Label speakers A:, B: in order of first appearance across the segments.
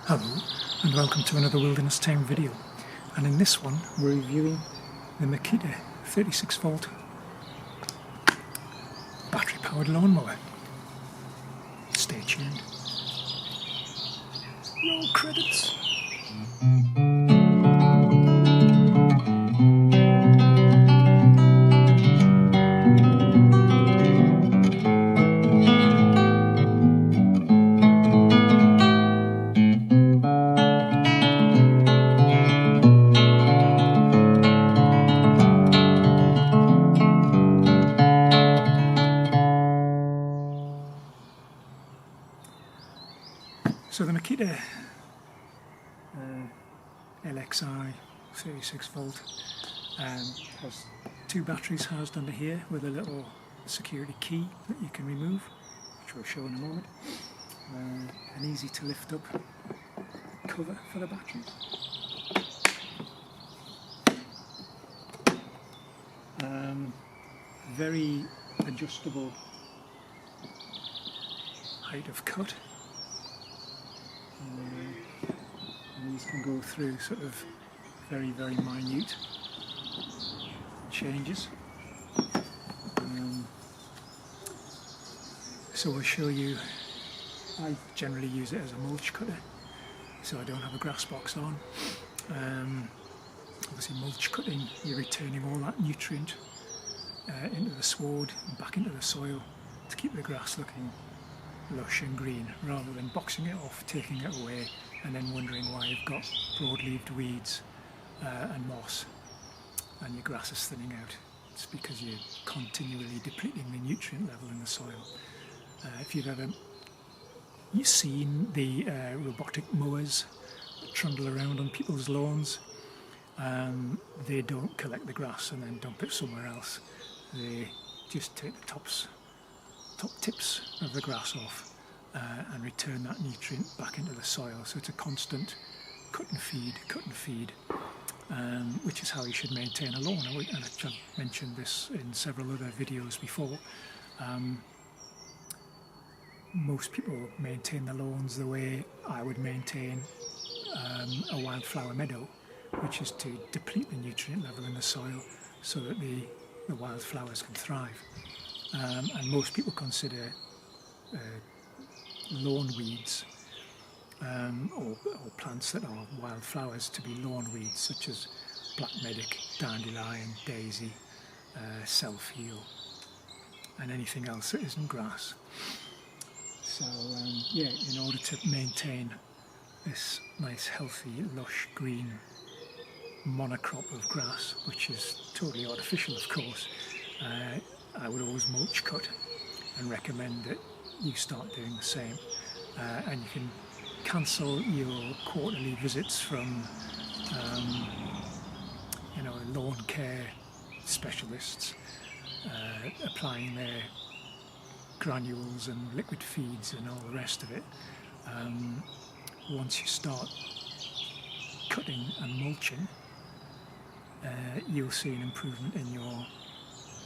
A: Hello and welcome to another Wilderness Tamed video, and in this one we're reviewing the Makita 36V battery powered lawnmower. Stay tuned. Roll credits. So the Makita LXI 36V has two batteries housed under here with a little security key that you can remove, which we'll show in a moment. An easy to lift up cover for the batteries. Very adjustable height of cut. And these can go through sort of very minute changes. So we'll show you. I generally use it as a mulch cutter, so I don't have a grass box on. Obviously mulch cutting, you're returning all that nutrient into the sward and back into the soil to keep the grass looking lush and green, rather than boxing it off, taking it away and then wondering why you've got broad-leaved weeds and moss and your grass is thinning out. It's because you're continually depleting the nutrient level in the soil. If you've ever seen the robotic mowers that trundle around on people's lawns, they don't collect the grass and then dump it somewhere else. They just take the top tips of the grass off and return that nutrient back into the soil. So it's a constant cut and feed, which is how you should maintain a lawn. And I've mentioned this in several other videos before. Most people maintain the lawns the way I would maintain a wildflower meadow, which is to deplete the nutrient level in the soil so that the wildflowers can thrive. And most people consider lawn weeds or plants that are wildflowers to be lawn weeds, such as black medic, dandelion, daisy, self-heal, and anything else that isn't grass. So yeah, in order to maintain this nice, healthy, lush, green monocrop of grass, which is totally artificial of course, I would always mulch cut and recommend that you start doing the same. And you can cancel your quarterly visits from lawn care specialists applying their granules and liquid feeds and all the rest of it. Once you start cutting and mulching, you'll see an improvement in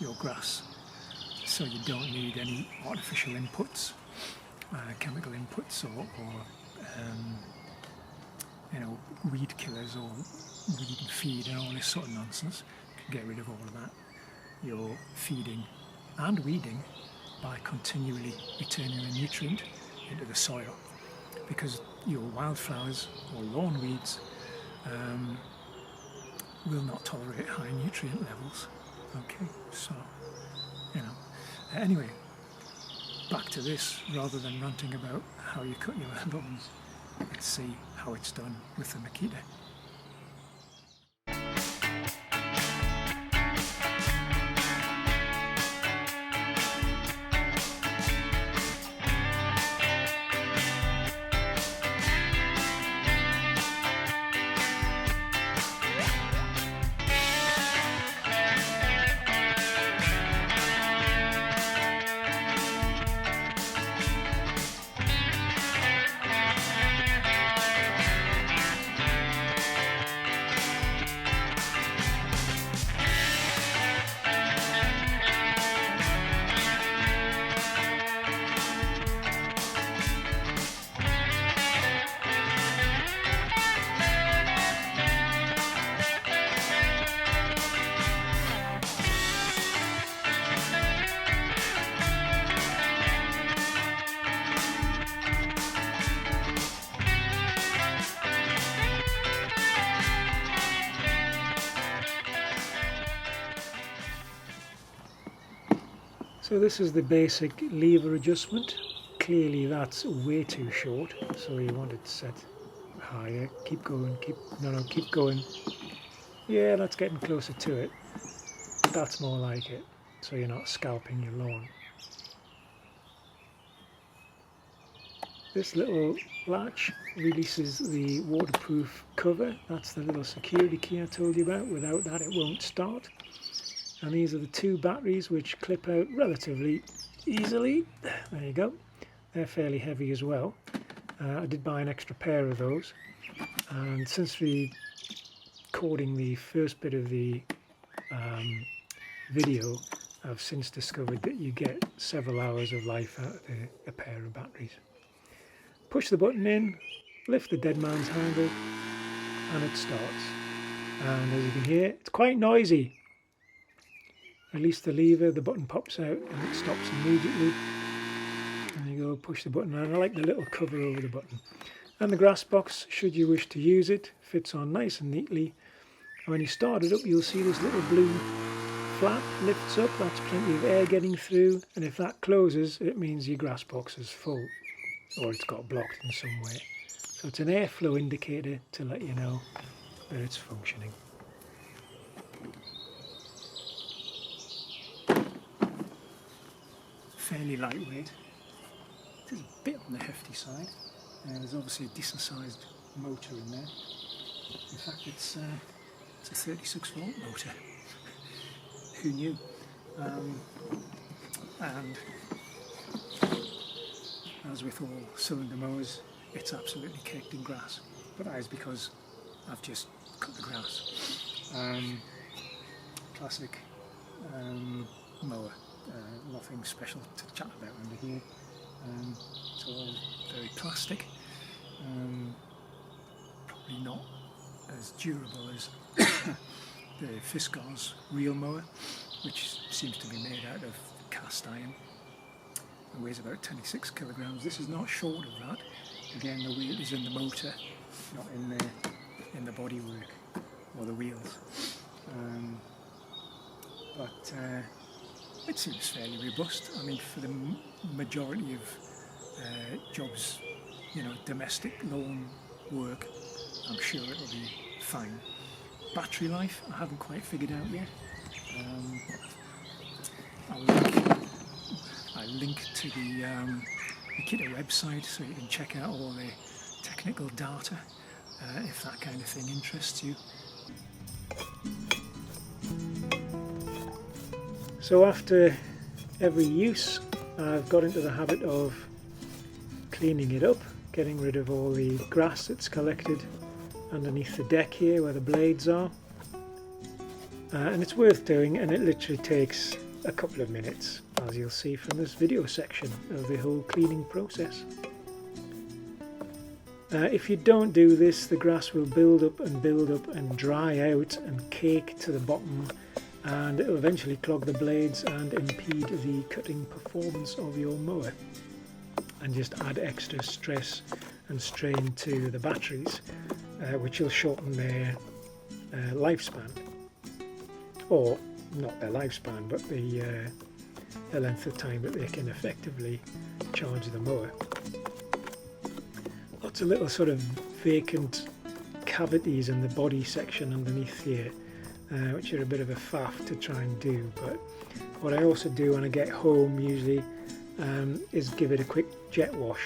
A: your grass. So you don't need any artificial inputs, chemical inputs, or weed killers or weed and feed and all this sort of nonsense. You can get rid of all of that. You're feeding and weeding by continually returning the nutrient into the soil, because your wildflowers or lawn weeds will not tolerate high nutrient levels. Okay, so anyway, back to this. Rather than ranting about how you cut your lawns, let's see how it's done with the Makita. So this is the basic lever adjustment. Clearly that's way too short, so you want it set higher. Keep going, keep going. Yeah, that's getting closer to it. That's more like it, so you're not scalping your lawn. This little latch releases the waterproof cover. That's the little security key I told you about. Without that it won't start. And these are the two batteries which clip out relatively easily. There you go. They're fairly heavy as well. I did buy an extra pair of those. And since recording the first bit of the video, I've since discovered that you get several hours of life out of a pair of batteries. Push the button in, lift the dead man's handle, and it starts. And as you can hear, it's quite noisy. Release the lever, the button pops out and it stops immediately. And you go push the button, and I like the little cover over the button. And the grass box, should you wish to use it, fits on nice and neatly. And when you start it up, you'll see this little blue flap lifts up. That's plenty of air getting through, and if that closes, it means your grass box is full, or it's got blocked in some way. So it's an airflow indicator to let you know that it's functioning. Fairly lightweight. It is a bit on the hefty side. There's obviously a decent sized motor in there. In fact, it's a 36-volt motor. Who knew? And as with all cylinder mowers, it's absolutely caked in grass. But that is because I've just cut the grass. Classic mower. Nothing special to chat about under here. It's all very plastic. Probably not as durable as the Fiskars reel mower, which seems to be made out of cast iron. It weighs about 26 kilograms. This is not short of that. Again, the wheel is in the motor, not in the bodywork or the wheels. But it seems fairly robust. I mean, for the majority of jobs, you know, domestic lawn work, I'm sure it'll be fine. Battery life, I haven't quite figured out yet. I'll link to the Makita website so you can check out all the technical data if that kind of thing interests you. So after every use, I've got into the habit of cleaning it up, getting rid of all the grass that's collected underneath the deck here where the blades are. And it's worth doing, and it literally takes a couple of minutes, as you'll see from this video section of the whole cleaning process. If you don't do this, the grass will build up and dry out and cake to the bottom, and it will eventually clog the blades and impede the cutting performance of your mower and just add extra stress and strain to the batteries, which will shorten their lifespan, or not their lifespan, but the length of time that they can effectively charge the mower. Lots of little sort of vacant cavities in the body section underneath here, which are a bit of a faff to try and do, but what I also do when I get home usually is give it a quick jet wash,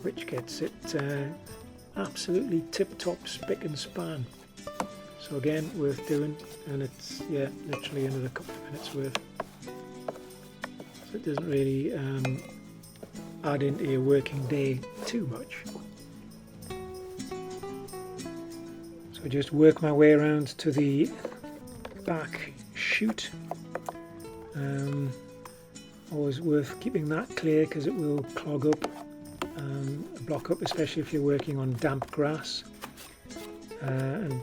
A: which gets it absolutely tip-top spick and span. So again, worth doing, and it's literally another couple of minutes worth. So it doesn't really add into your working day too much. So just work my way around to the back chute. Always worth keeping that clear because it will clog up, block up, especially if you're working on damp grass. And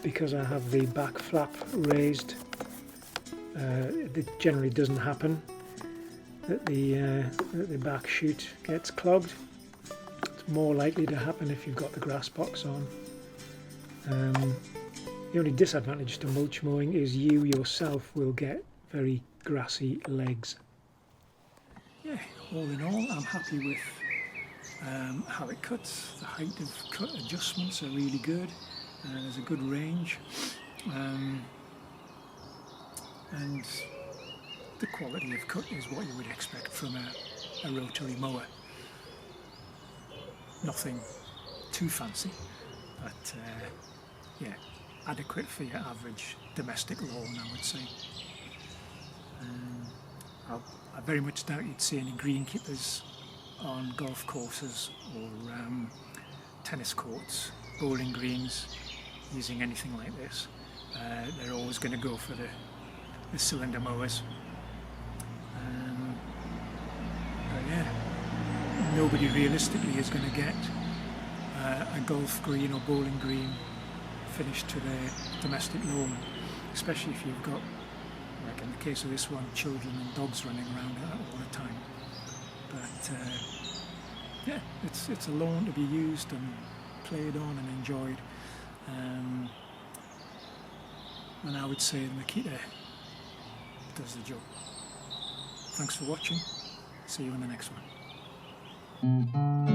A: because I have the back flap raised, it generally doesn't happen that the back chute gets clogged. It's more likely to happen if you've got the grass box on. The only disadvantage to mulch mowing is you yourself will get very grassy legs. all in all, I'm happy with how it cuts. The height of cut adjustments are really good. There's a good range, and the quality of cut is what you would expect from a rotary mower. Nothing too fancy, but yeah, adequate for your average domestic lawn, I would say. I very much doubt you'd see any greenkeepers on golf courses or tennis courts, bowling greens, using anything like this. They're always going to go for the cylinder mowers. But yeah, nobody realistically is going to get a golf green or bowling green finished to their domestic lawn, especially if you've got, like in the case of this one, children and dogs running around it all the time. But yeah, it's a lawn to be used and played on and enjoyed. And I would say the Makita does the job. Thanks for watching. See you in the next one.